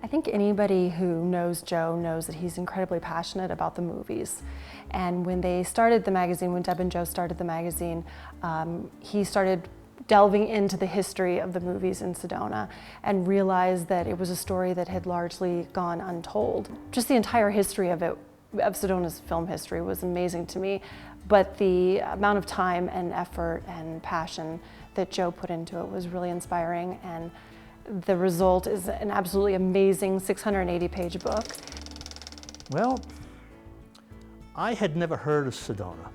I think anybody who knows Joe knows that he's incredibly passionate about the movies. And when they started the magazine, when Deb and Joe started the magazine, he started delving into the history of the movies in Sedona and realized that it was a story that had largely gone untold. Just the entire history of it, of Sedona's film history, was amazing to me, but the amount of time and effort and passion that Joe put into it was really inspiring, and the result is an absolutely amazing 680-page book. Well, I had never heard of Sedona.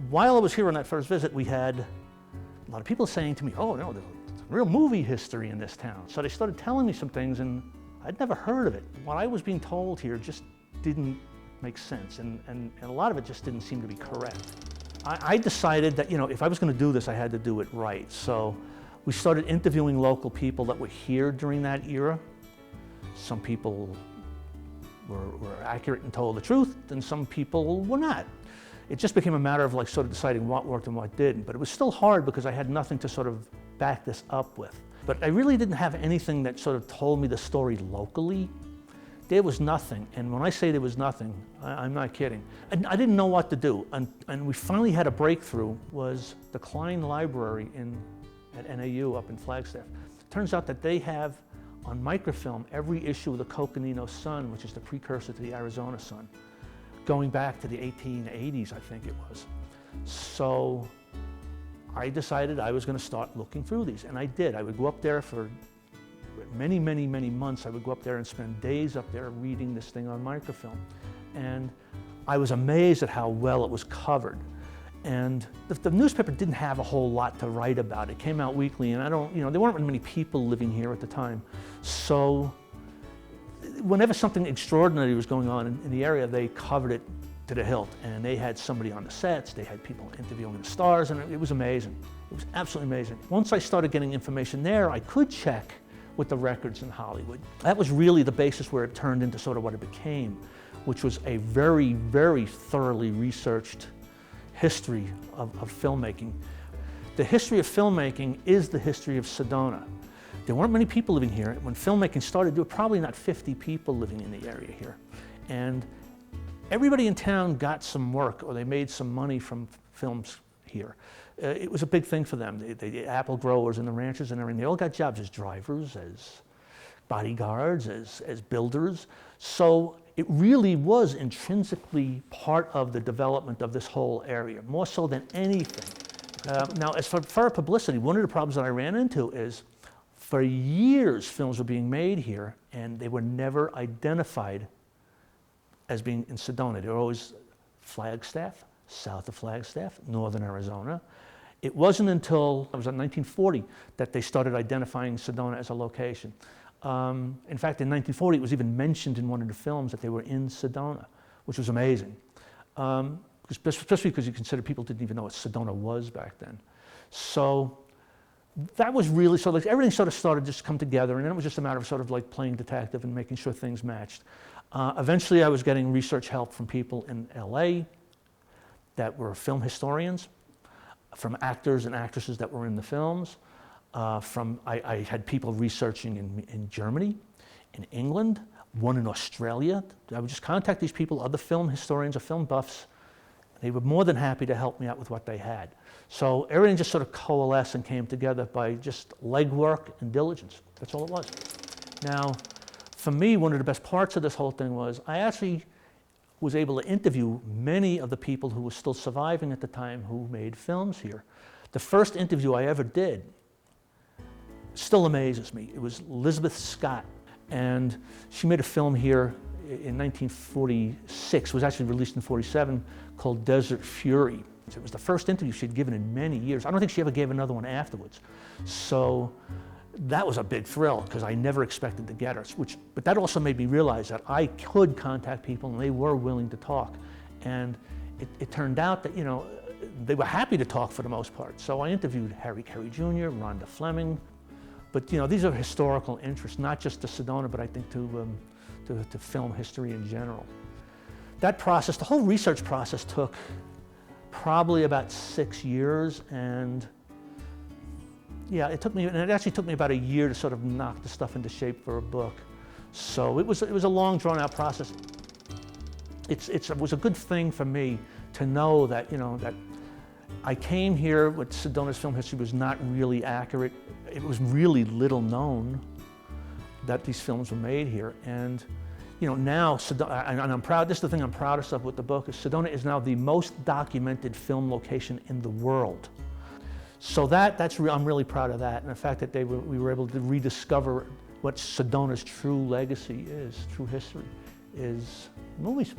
While I was here on that first visit, we had a lot of people saying to me, oh no, there's real movie history in this town. So they started telling me some things and I'd never heard of it. What I was being told here just didn't make sense, and a lot of it just didn't seem to be correct. I decided that, if I was going to do this, I had to do it right. So we started interviewing local people that were here during that era. Some people were accurate and told the truth, and some people were not. It just became a matter of sort of deciding what worked and what didn't. But it was still hard because I had nothing to sort of back this up with. But I really didn't have anything that sort of told me the story locally. There was nothing, and when I say there was nothing, I'm not kidding. I didn't know what to do, and we finally had a breakthrough. Was the Klein Library at NAU up in Flagstaff. It turns out that they have on microfilm every issue of the Coconino Sun, which is the precursor to the Arizona Sun, going back to the 1880s, I think it was. So I decided I was going to start looking through these, and I did. I would go up there for many, many, many months. I would go up there and spend days up there reading this thing on microfilm. And I was amazed at how well it was covered. And the newspaper didn't have a whole lot to write about. It came out weekly, and there weren't many people living here at the time. So whenever something extraordinary was going on in the area, they covered it to the hilt. And they had somebody on the sets, they had people interviewing the stars, and it was amazing. It was absolutely amazing. Once I started getting information there, I could check with the records in Hollywood. That was really the basis where it turned into sort of what it became, which was a very, very thoroughly researched history of filmmaking. The history of filmmaking is the history of Sedona. There weren't many people living here. When filmmaking started, there were probably not 50 people living in the area here. And everybody in town got some work, or they made some money from films here. It was a big thing for them. The apple growers and the ranchers and everything, they all got jobs as drivers, as bodyguards, as builders. So it really was intrinsically part of the development of this whole area, more so than anything. Now, as for publicity, one of the problems that I ran into is for years films were being made here and they were never identified as being in Sedona. They were always Flagstaff, south of Flagstaff, northern Arizona. It wasn't until it was in 1940 that they started identifying Sedona as a location. In fact, in 1940, it was even mentioned in one of the films that they were in Sedona, which was amazing. Especially because you consider people didn't even know what Sedona was back then. So that was really sort of everything sort of started just to come together, and then it was just a matter of sort of playing detective and making sure things matched. Eventually, I was getting research help from people in LA that were film historians, from actors and actresses that were in the films. I had people researching in Germany, in England, one in Australia. I would just contact these people, other film historians or film buffs. They were more than happy to help me out with what they had. So everything just sort of coalesced and came together by just legwork and diligence. That's all it was. Now, for me, one of the best parts of this whole thing was I actually was able to interview many of the people who were still surviving at the time who made films here. The first interview I ever did still amazes me. It was Elizabeth Scott, and she made a film here in 1946. It was actually released in 47, called Desert Fury. It was the first interview she'd given in many years. I don't think she ever gave another one afterwards. So that was a big thrill because I never expected to get her. But that also made me realize that I could contact people and they were willing to talk. And it turned out that, they were happy to talk for the most part. So I interviewed Harry Carey Jr., Rhonda Fleming. But these are historical interests, not just to Sedona, but I think to film history in general. That process, the whole research process took probably about 6 years, and yeah, it actually took me about a year to sort of knock the stuff into shape for a book. So it was a long, drawn-out process. It was a good thing for me to know that, that I came here with Sedona's film history was not really accurate. It was really little known that these films were made here. And now, Sedona, and I'm proud, this is the thing I'm proudest of with the book, is Sedona is now the most documented film location in the world. So I'm really proud of that, and the fact that we were able to rediscover what Sedona's true legacy is, true history, is movies.